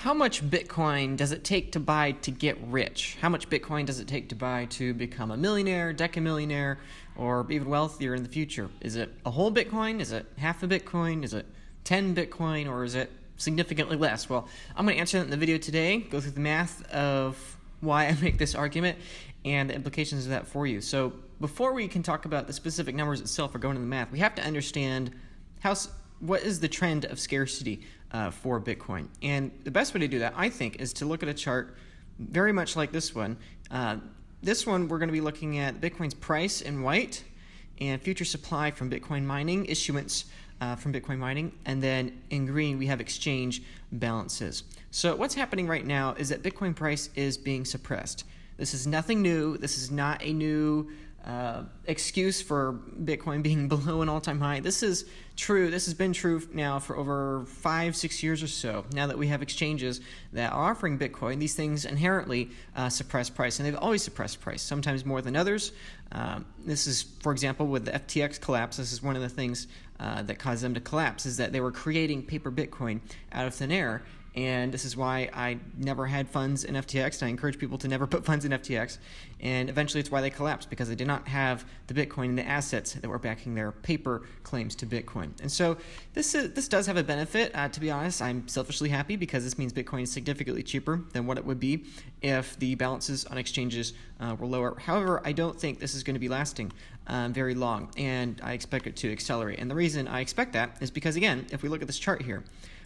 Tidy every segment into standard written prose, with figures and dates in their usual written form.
how much Bitcoin does it take to buy to get rich? How much Bitcoin does it take to buy to become a millionaire, decamillionaire, or even wealthier in the future? Is it a whole Bitcoin? Is it half a Bitcoin? Is it 10 Bitcoin? Or is it significantly less? Well, I'm going to answer that in the video today, go through the math of why I make this argument and the implications of that for you. So before we can talk about the specific numbers itself or go into the math, we have to understand what is the trend of scarcity for Bitcoin. And the best way to do that, I think, is to look at a chart very much like this one. This one, we're going to be looking at Bitcoin's price in white and future supply from Bitcoin mining, issuance from Bitcoin mining, and then in green we have exchange balances. So what's happening right now is that Bitcoin price is being suppressed. This is nothing new. This is not a new excuse for Bitcoin being below an all-time high. This is true. This has been true now for over 5-6 years or so. Now that we have exchanges that are offering Bitcoin, these things inherently suppress price, and they've always suppressed price, sometimes more than others. This is, for example, with the FTX collapse, this is one of the things that caused them to collapse, is that they were creating paper Bitcoin out of thin air. And this is why I never had funds in FTX, and I encourage people to never put funds in FTX. And eventually it's why they collapsed, because they did not have the Bitcoin and the assets that were backing their paper claims to Bitcoin. And so this does have a benefit. To be honest, I'm selfishly happy because this means Bitcoin is significantly cheaper than what it would be if the balances on exchanges were lower. However, I don't think this is going to be lasting very long, and I expect it to accelerate. And the reason I expect that is because, again, if we look at this chart here,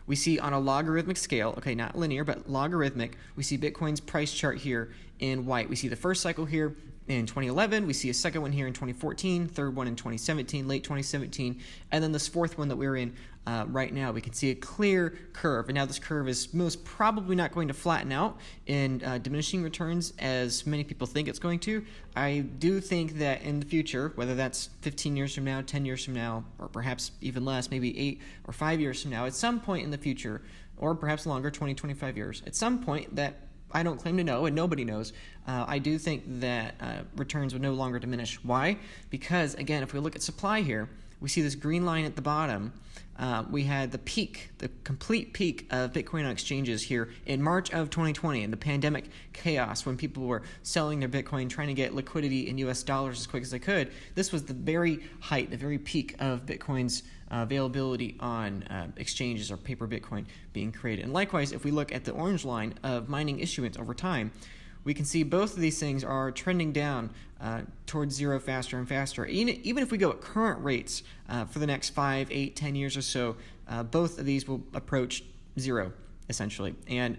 we see on a logarithmic scale, okay, not linear, but logarithmic, we see Bitcoin's price chart here in white. We see the first cycle here in 2011, we see a second one here in 2014, third one in 2017, late 2017, and then this fourth one that we're in right now. We can see a clear curve, and now this curve is most probably not going to flatten out in diminishing returns as many people think it's going to. I do think that in the future, whether that's 15 years from now, 10 years from now, or perhaps even less, maybe 8 or 5 years from now, at some point in the future, or perhaps longer, 20, 25 years, at some point that I don't claim to know, and nobody knows, I do think that returns would no longer diminish. Why? Because, again, if we look at supply here, we see this green line at the bottom. We had the peak, the complete peak of Bitcoin on exchanges here in March of 2020, in the pandemic chaos, when people were selling their Bitcoin, trying to get liquidity in US dollars as quick as they could. This was the very height, the very peak of Bitcoin's availability on exchanges or paper Bitcoin being created. And likewise, if we look at the orange line of mining issuance over time, we can see both of these things are trending down towards zero faster and faster. Even if we go at current rates for the next 5, 8, 10 years or so, both of these will approach zero, essentially. And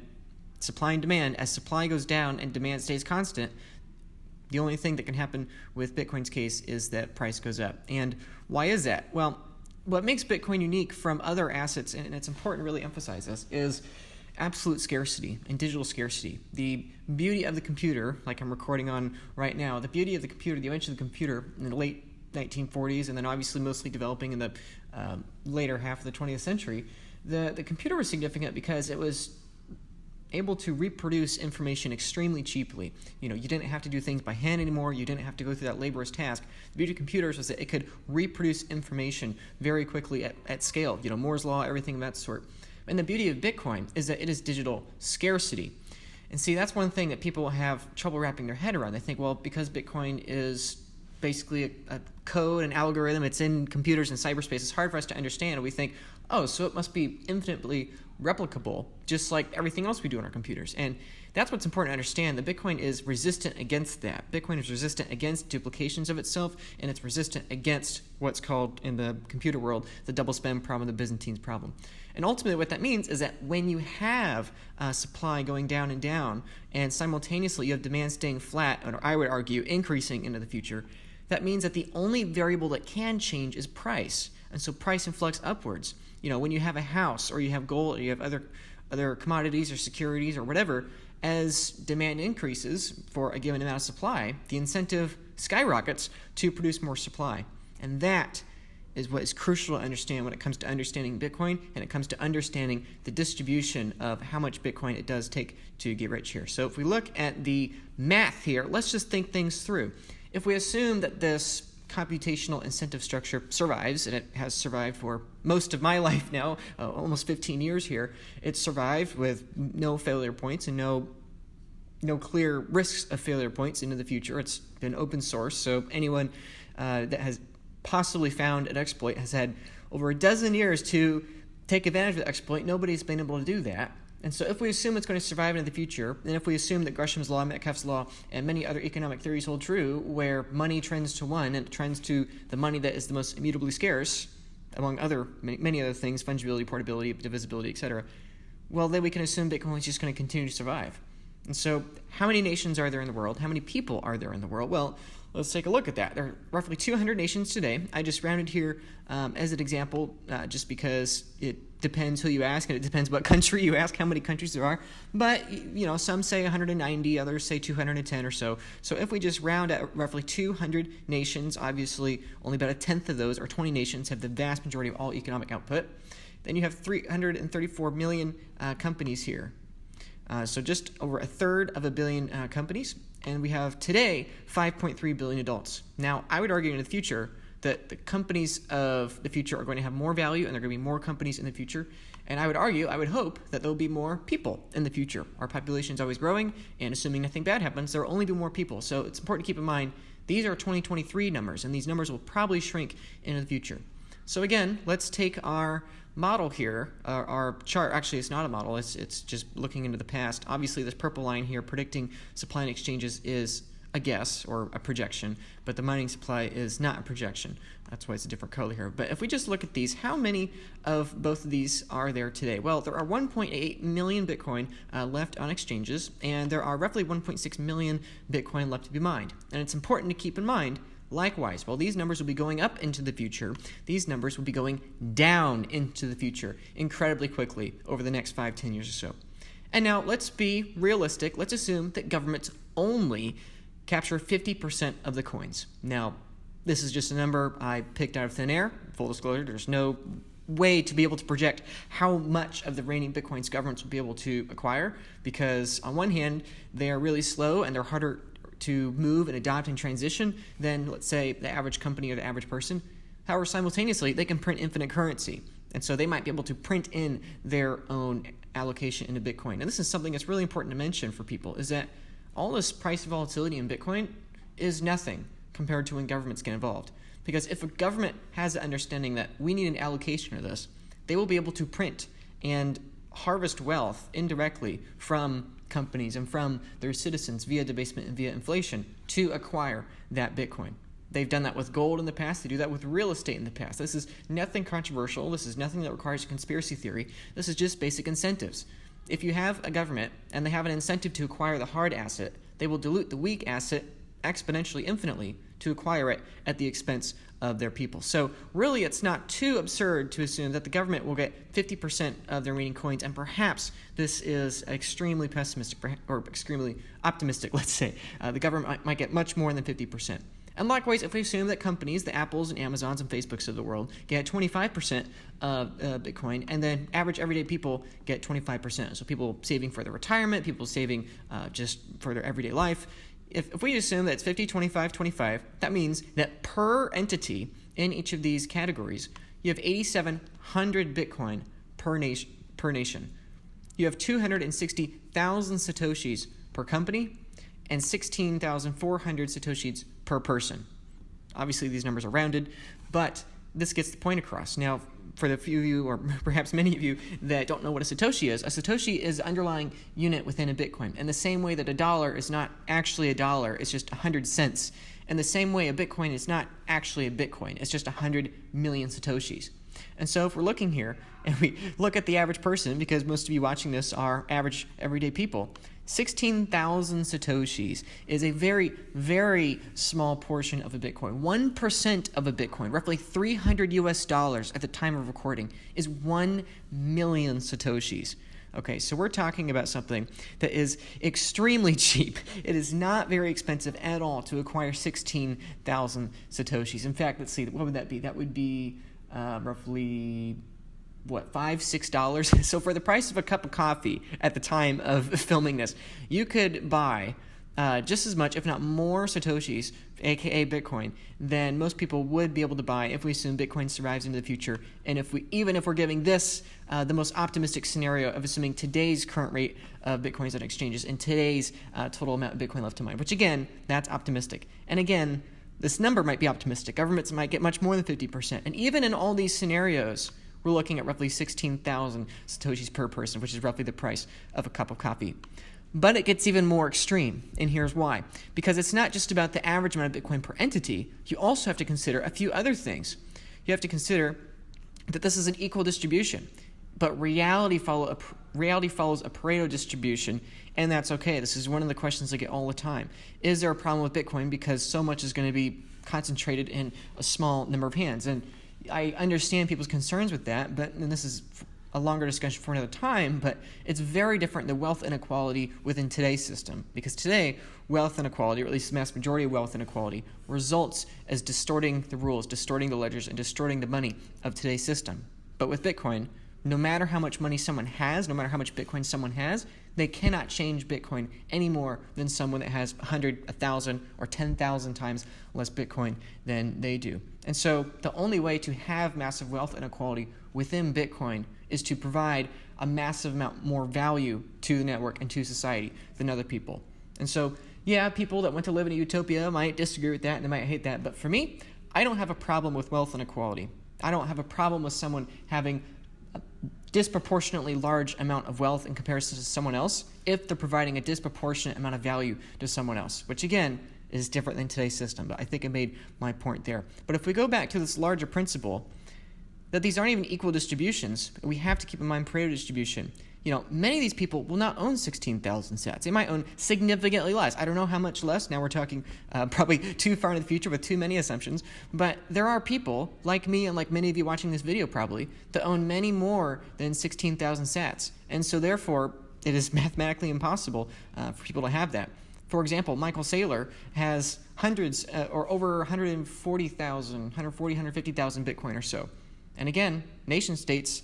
supply and demand, as supply goes down and demand stays constant, the only thing that can happen with Bitcoin's case is that price goes up. And why is that? Well, what makes Bitcoin unique from other assets, and it's important to really emphasize this, is absolute scarcity and digital scarcity. The beauty of the computer, like I'm recording on right now, the beauty of the computer, the invention of the computer in the late 1940s, and then obviously mostly developing in the later half of the 20th century, the computer was significant because it was able to reproduce information extremely cheaply. You didn't have to do things by hand anymore. You didn't have to go through that laborious task. The beauty of computers was that it could reproduce information very quickly at scale. Moore's law, everything of that sort. And the beauty of Bitcoin is that it is digital scarcity. And see, that's one thing that people have trouble wrapping their head around. They think, well, because Bitcoin is basically a code, an algorithm, it's in computers and cyberspace, it's hard for us to understand. And we think, oh, so it must be infinitely replicable, just like everything else we do on our computers. And that's what's important to understand, that Bitcoin is resistant against that. Bitcoin is resistant against duplications of itself, and it's resistant against what's called, in the computer world, the double spend problem, the Byzantines problem. And ultimately what that means is that when you have supply going down and down, and simultaneously you have demand staying flat, or I would argue increasing into the future, that means that the only variable that can change is price. And so price influx upwards. When you have a house, or you have gold, or you have other commodities or securities or whatever, as demand increases for a given amount of supply, the incentive skyrockets to produce more supply. And that is what is crucial to understand when it comes to understanding Bitcoin, and it comes to understanding the distribution of how much Bitcoin it does take to get rich here. So if we look at the math here, let's just think things through. If we assume that this computational incentive structure survives, and it has survived for most of my life now, almost 15 years here. It's survived with no failure points and no clear risks of failure points into the future. It's been open source, so anyone that has possibly found an exploit has had over a dozen years to take advantage of the exploit. Nobody's been able to do that. And so if we assume it's going to survive into the future, and if we assume that Gresham's law, Metcalfe's law, and many other economic theories hold true, where money trends to one, and it trends to the money that is the most immutably scarce, among many other things, fungibility, portability, divisibility, etc., well, then we can assume Bitcoin is just going to continue to survive. And so how many nations are there in the world? How many people are there in the world? Well, let's take a look at that. There are roughly 200 nations today. I just rounded here as an example just because it depends who you ask, and it depends what country you ask, how many countries there are. But, some say 190, others say 210 or so. So if we just round at roughly 200 nations, obviously only about a tenth of those, or 20 nations, have the vast majority of all economic output. Then you have 334 million companies here. So just over a third of a billion companies. And we have today 5.3 billion adults. Now, I would argue in the future that the companies of the future are going to have more value, and there are going to be more companies in the future. And I would hope that there will be more people in the future. Our population is always growing, and assuming nothing bad happens, there will only be more people. So it's important to keep in mind these are 2023 numbers, and these numbers will probably shrink into the future. So again, let's take our model here, our chart. Actually, it's not a model. It's just looking into the past. Obviously, this purple line here predicting supply and exchanges is a guess or a projection, but the mining supply is not a projection. That's why it's a different color here. But if we just look at these, how many of both of these are there today? Well, there are 1.8 million Bitcoin left on exchanges, and there are roughly 1.6 million Bitcoin left to be mined. And it's important to keep in mind, likewise, while these numbers will be going up into the future, these numbers will be going down into the future incredibly quickly over the next 5-10 years or so. And now let's be realistic. Let's assume that governments only capture 50% of the coins. Now, this is just a number I picked out of thin air. Full disclosure, there's no way to be able to project how much of the reigning Bitcoins governments will be able to acquire, because on one hand, they are really slow and they're harder to move and adopt and transition than, let's say, the average company or the average person. However, simultaneously, they can print infinite currency. And so they might be able to print in their own allocation into Bitcoin. And this is something that's really important to mention for people, is that all this price volatility in Bitcoin is nothing compared to when governments get involved. Because if a government has the understanding that we need an allocation of this, they will be able to print and harvest wealth indirectly from companies and from their citizens via debasement and via inflation to acquire that Bitcoin. They've done that with gold in the past. They do that with real estate in the past. This is nothing controversial. This is nothing that requires a conspiracy theory. This is just basic incentives. If you have a government and they have an incentive to acquire the hard asset, they will dilute the weak asset exponentially, infinitely, to acquire it at the expense of their people. So really, it's not too absurd to assume that the government will get 50% of their remaining coins, and perhaps this is extremely pessimistic, or extremely optimistic, let's say. The government might get much more than 50%. And likewise, if we assume that companies, the Apples and Amazons and Facebooks of the world, get 25% of Bitcoin, and then average everyday people get 25%. So people saving for their retirement, people saving just for their everyday life. If we assume that it's 50, 25, 25, that means that per entity in each of these categories, you have 8,700 Bitcoin per nation. You have 260,000 Satoshis per company and 16,400 Satoshis per person. Obviously, these numbers are rounded, but this gets the point across. Now, for the few of you, or perhaps many of you, that don't know what a Satoshi is the underlying unit within a Bitcoin. In the same way that a dollar is not actually a dollar, it's just 100 cents. In the same way, a Bitcoin is not actually a Bitcoin, it's just 100 million Satoshis. And so if we're looking here, and we look at the average person, because most of you watching this are average everyday people, 16,000 Satoshis is a very, very small portion of a Bitcoin. 1% of a Bitcoin, roughly $300 at the time of recording, is 1 million Satoshis. Okay, so we're talking about something that is extremely cheap. It is not very expensive at all to acquire 16,000 Satoshis. In fact, let's see, what would that be? That would be roughly $5, $6? So for the price of a cup of coffee at the time of filming this, you could buy just as much, if not more, Satoshis, aka Bitcoin, than most people would be able to buy if we assume Bitcoin survives into the future. And even if we're giving this the most optimistic scenario of assuming today's current rate of Bitcoins on exchanges and today's total amount of Bitcoin left to mine, which again, that's optimistic. And again, this number might be optimistic. Governments might get much more than 50%. And even in all these scenarios, we're looking at roughly 16,000 Satoshis per person, which is roughly the price of a cup of coffee. But it gets even more extreme, and here's why. Because it's not just about the average amount of Bitcoin per entity. You also have to consider a few other things. You have to consider that this is an equal distribution, but reality follows a Pareto distribution, and that's okay. This is one of the questions I get all the time. Is there a problem with Bitcoin because so much is going to be concentrated in a small number of hands? And I understand people's concerns with that, and this is a longer discussion for another time, but it's very different than wealth inequality within today's system. Because today, wealth inequality, or at least the mass majority of wealth inequality, results as distorting the rules, distorting the ledgers, and distorting the money of today's system. But with Bitcoin, no matter how much money someone has, no matter how much Bitcoin someone has, they cannot change Bitcoin any more than someone that has 100, 1,000, or 10,000 times less Bitcoin than they do. And so the only way to have massive wealth inequality within Bitcoin is to provide a massive amount more value to the network and to society than other people. And so, yeah, people that want to live in a utopia might disagree with that and they might hate that. But for me, I don't have a problem with wealth inequality. I don't have a problem with someone having a disproportionately large amount of wealth in comparison to someone else if they're providing a disproportionate amount of value to someone else, which again is different than today's system. But I think I made my point there. But if we go back to this larger principle, that these aren't even equal distributions, we have to keep in mind Pareto distribution. Many of these people will not own 16,000 sats. They might own significantly less. I don't know how much less. Now we're talking probably too far into the future with too many assumptions. But there are people like me and like many of you watching this video probably that own many more than 16,000 sats. And so therefore, it is mathematically impossible for people to have that. For example, Michael Saylor has hundreds or over 150,000 Bitcoin or so. And again, nation states,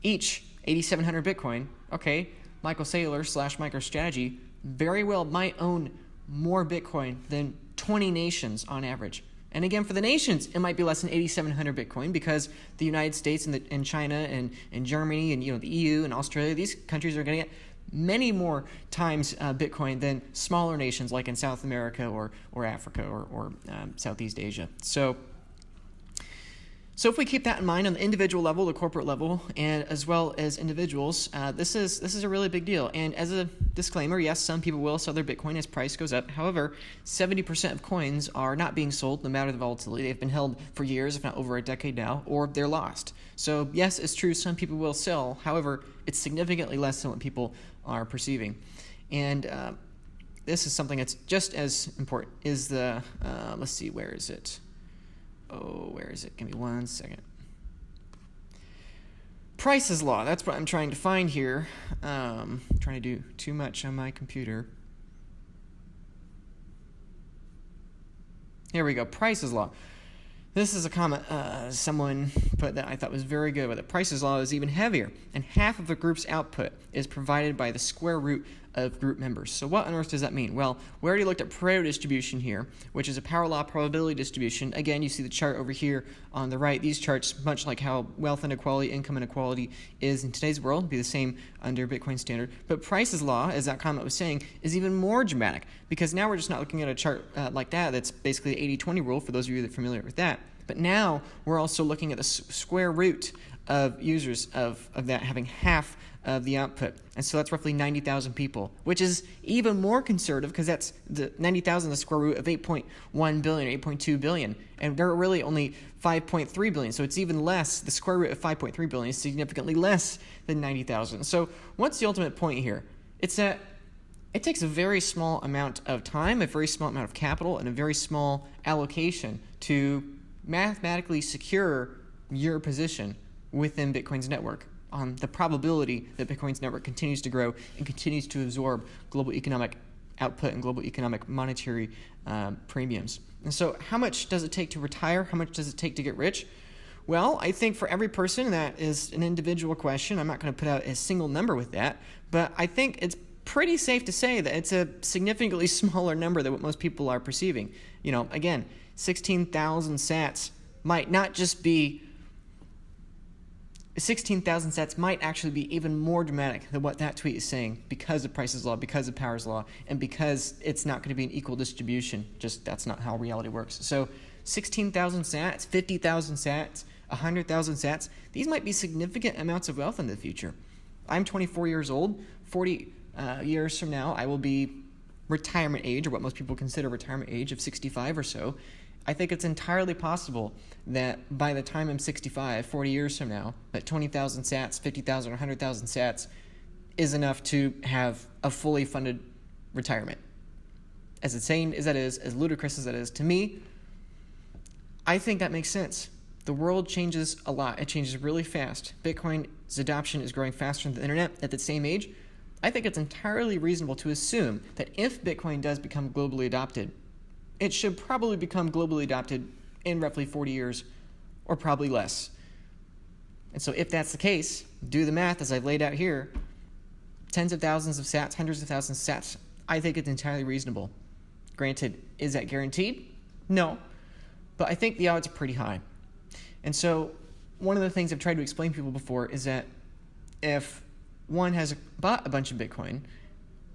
each 8,700 Bitcoin. Okay, Michael Saylor / MicroStrategy very well might own more Bitcoin than 20 nations on average. And again, for the nations, it might be less than 8,700 Bitcoin because the United States and China and Germany and the EU and Australia, these countries are going to get many more times Bitcoin than smaller nations like in South America or Africa or Southeast Asia. So if we keep that in mind on the individual level, the corporate level, and as well as individuals, this is a really big deal. And as a disclaimer, yes, some people will sell their Bitcoin as price goes up. However, 70% of coins are not being sold no matter the volatility. They've been held for years, if not over a decade now, or they're lost. So yes, it's true, some people will sell. However, it's significantly less than what people are perceiving. And this is something that's just as important is the, let's see, where is it? Oh, where is it? Give me 1 second. Price's law. That's what I'm trying to find here. I'm trying to do too much on my computer. Here we go. Price's law. This is a comment someone put that I thought was very good. But the Price's law is even heavier, and half of the group's output is provided by the square root of group members. So what on earth does that mean? Well, we already looked at Pareto distribution here, which is a power law probability distribution. Again, you see the chart over here on the right. These charts, much like how wealth inequality, income inequality is in today's world, be the same under Bitcoin standard. But Price's law, as that comment was saying, is even more dramatic because now we're just not looking at a chart like that. That's basically the 80-20 rule for those of you that are familiar with that. But now we're also looking at the square root of users of that having half of the output. And so that's roughly 90,000 people, which is even more conservative because that's the 90,000 the square root of 8.1 billion or 8.2 billion. And they're really only 5.3 billion. So it's even less. The square root of 5.3 billion is significantly less than 90,000. So what's the ultimate point here? It's that it takes a very small amount of time, a very small amount of capital, and a very small allocation to mathematically secure your position within Bitcoin's network on the probability that Bitcoin's network continues to grow and continues to absorb global economic output and global economic monetary premiums. And so how much does it take to retire? How much does it take to get rich? Well, I think for every person that is an individual question. I'm not going to put out a single number with that, but I think it's pretty safe to say that it's a significantly smaller number than what most people are perceiving. Again, 16,000 sats might not just be 16,000 sats might actually be even more dramatic than what that tweet is saying, because of Price's law, because of Power's law, and because it's not going to be an equal distribution. Just that's not how reality works. So 16,000 sats, 50,000 sats, 100,000 sats, these might be significant amounts of wealth in the future. I'm 24 years old. 40 years from now, I will be retirement age, or what most people consider retirement age, of 65 or so. I think it's entirely possible that by the time I'm 65, 40 years from now, that 20,000 sats, 50,000, or 100,000 sats is enough to have a fully funded retirement. As insane as that is, as ludicrous as that is, to me, I think that makes sense. The world changes a lot. It changes really fast. Bitcoin's adoption is growing faster than the internet at the same age. I think it's entirely reasonable to assume that if Bitcoin does become globally adopted, it should probably become globally adopted in roughly 40 years, or probably less. And so if that's the case, do the math as I've laid out here. Tens of thousands of sats, hundreds of thousands of sats, I think it's entirely reasonable. Granted, is that guaranteed? No. But I think the odds are pretty high. And so one of the things I've tried to explain to people before is that if one has bought a bunch of Bitcoin,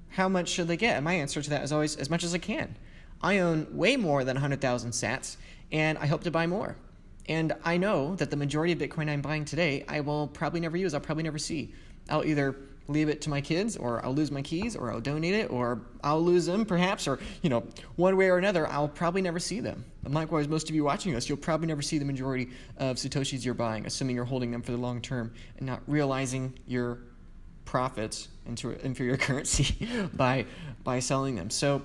how much should they get? And my answer to that is always as much as I can. I own way more than 100,000 sats, and I hope to buy more. And I know that the majority of Bitcoin I'm buying today, I will probably never use. I'll probably never see. I'll either leave it to my kids, or I'll lose my keys, or I'll donate it, or I'll lose them perhaps, or, one way or another, I'll probably never see them. And likewise, most of you watching this, you'll probably never see the majority of Satoshis you're buying, assuming you're holding them for the long term and not realizing your profits into inferior currency by selling them. So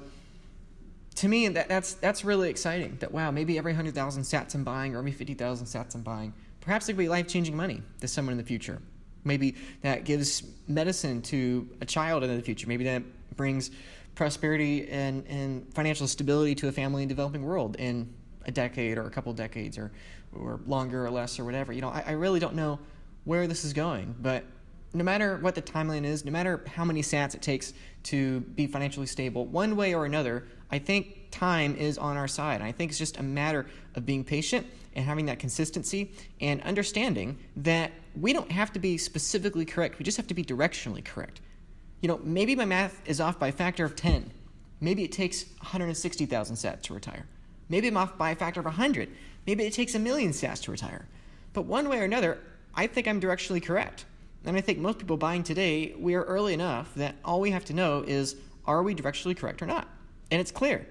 to me, that's really exciting. That, wow, maybe every 100,000 sats I'm buying, or every 50,000 sats I'm buying, perhaps it could be life-changing money to someone in the future. Maybe that gives medicine to a child in the future. Maybe that brings prosperity and financial stability to a family in the developing world in a decade, or a couple decades, or longer or less, or whatever. I really don't know where this is going, but no matter what the timeline is, no matter how many sats it takes to be financially stable, one way or another, I think time is on our side. And I think it's just a matter of being patient and having that consistency and understanding that we don't have to be specifically correct. We just have to be directionally correct. Maybe my math is off by a factor of 10. Maybe it takes 160,000 sats to retire. Maybe I'm off by a factor of 100. Maybe it takes 1 million sats to retire. But one way or another, I think I'm directionally correct. And I think most people buying today, we are early enough that all we have to know is, are we directionally correct or not? And it's clear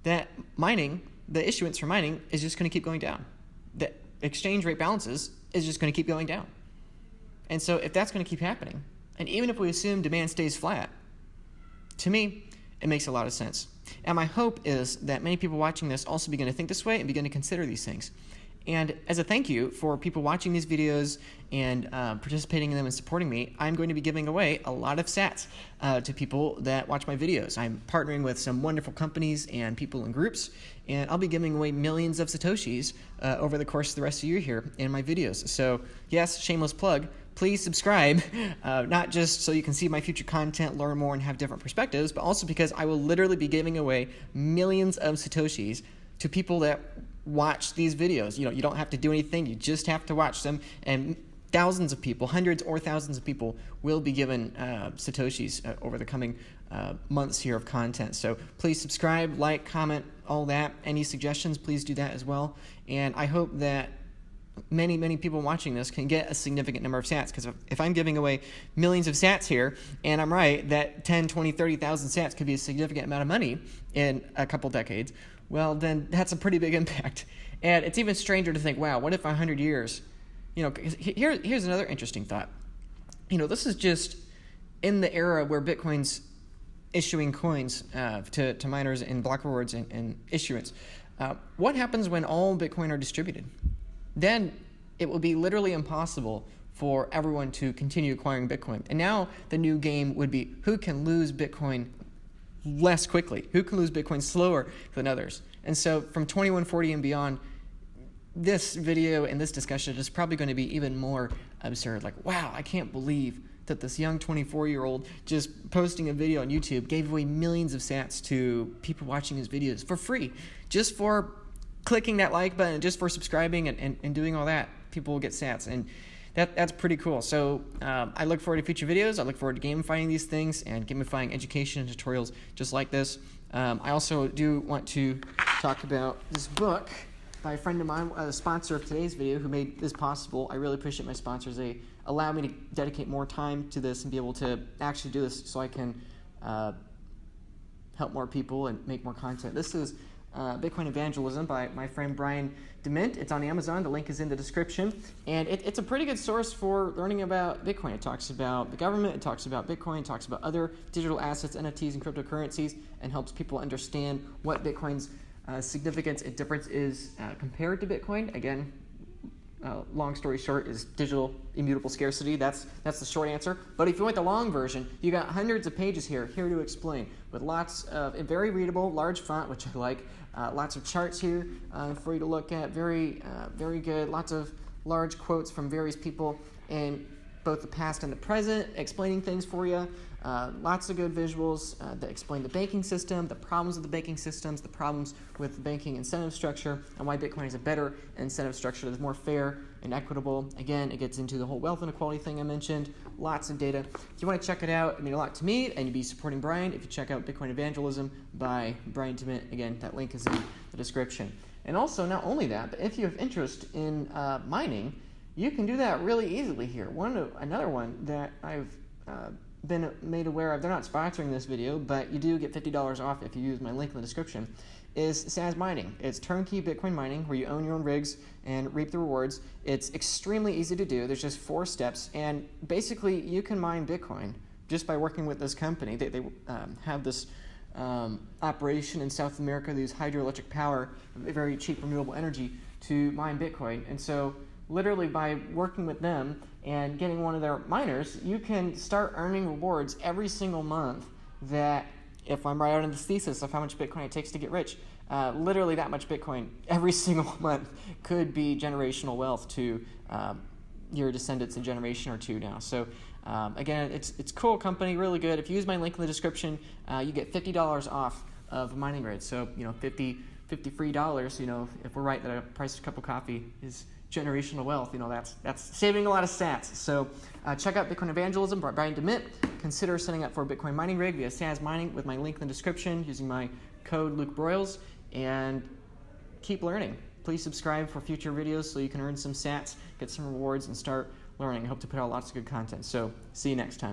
that mining, the issuance for mining, is just going to keep going down. The exchange rate balances is just going to keep going down. And so if that's going to keep happening, and even if we assume demand stays flat, to me, it makes a lot of sense. And my hope is that many people watching this also begin to think this way and begin to consider these things. And as a thank you for people watching these videos and participating in them and supporting me, I'm going to be giving away a lot of sats to people that watch my videos. I'm partnering with some wonderful companies and people and groups, and I'll be giving away millions of Satoshis over the course of the rest of the year here in my videos. So yes, shameless plug, please subscribe, not just so you can see my future content, learn more, and have different perspectives, but also because I will literally be giving away millions of Satoshis to people that watch these videos. You don't have to do anything. You just have to watch them. And thousands of people, hundreds or thousands of people, will be given Satoshis over the coming months here of content. So please subscribe, like, comment, all that. Any suggestions, please do that as well. And I hope that many, many people watching this can get a significant number of sats, because if I'm giving away millions of sats here, and I'm right that 10, 20, 30,000 sats could be a significant amount of money in a couple decades, well, then that's a pretty big impact. And it's even stranger to think, wow, what if 100 years? Here's another interesting thought. This is just in the era where Bitcoin's issuing coins to miners in block rewards and issuance. What happens when all Bitcoin are distributed? Then it will be literally impossible for everyone to continue acquiring Bitcoin. And now the new game would be, who can lose Bitcoin less quickly? Who can lose Bitcoin slower than others? And so from 2140 and beyond, this video and this discussion is probably going to be even more absurd. Like, wow, I can't believe that this young 24-year-old just posting a video on YouTube gave away millions of sats to people watching his videos for free, just for clicking that like button, just for subscribing and doing all that. People will get sats, and that's pretty cool. So I look forward to future videos. I look forward to gamifying these things and gamifying education and tutorials just like this. I also do want to talk about this book by a friend of mine, a sponsor of today's video, who made this possible. I really appreciate my sponsors. They allow me to dedicate more time to this and be able to actually do this so I can help more people and make more content. This is Bitcoin Evangelism by my friend Brian DeMint. It's on Amazon. The link is in the description. And it's a pretty good source for learning about Bitcoin. It talks about the government, it talks about Bitcoin, it talks about other digital assets, NFTs, and cryptocurrencies, and helps people understand what Bitcoin's significance and difference is compared to Bitcoin. Again, long story short is digital immutable scarcity. That's the short answer. But if you want the long version, you got hundreds of pages here to explain, with lots of very readable, large font, which I like. Lots of charts here for you to look at. Very good. Lots of large quotes from various people in both the past and the present, explaining things for you. Lots of good visuals that explain the banking system, the problems with the banking systems, the problems with the banking incentive structure, and why Bitcoin is a better incentive structure that's more fair and equitable. Again, it gets into the whole wealth inequality thing I mentioned. Lots of data. If you want to check it out, it means a lot to me, and you'd be supporting Brian if you check out Bitcoin Evangelism by Brian DeMint. Again, that link is in the description. And also, not only that, but if you have interest in mining, you can do that really easily here. Another one that I've been made aware of, they're not sponsoring this video, but you do get $50 off if you use my link in the description, is Sazmining. It's turnkey Bitcoin mining where you own your own rigs and reap the rewards. It's extremely easy to do. There's just 4 steps, and basically you can mine Bitcoin just by working with this company. They have this operation in South America. They use hydroelectric power, very cheap renewable energy, to mine Bitcoin. And so literally by working with them and getting one of their miners, you can start earning rewards every single month that, if I'm right on this thesis of how much Bitcoin it takes to get rich, literally that much Bitcoin every single month could be generational wealth to your descendants in a generation or two now. So again, it's cool company, really good. If you use my link in the description, you get $50 off of a mining rig. So, $50 free dollars, if we're right that a price of a cup of coffee is generational wealth, that's saving a lot of sats. So check out Bitcoin Evangelism by Brian DeMint. Consider setting up for a Bitcoin mining rig via Sazmining with my link in the description using my code Broyles, and keep learning. Please subscribe for future videos so you can earn some sats, get some rewards, and start learning. I hope to put out lots of good content. So see you next time.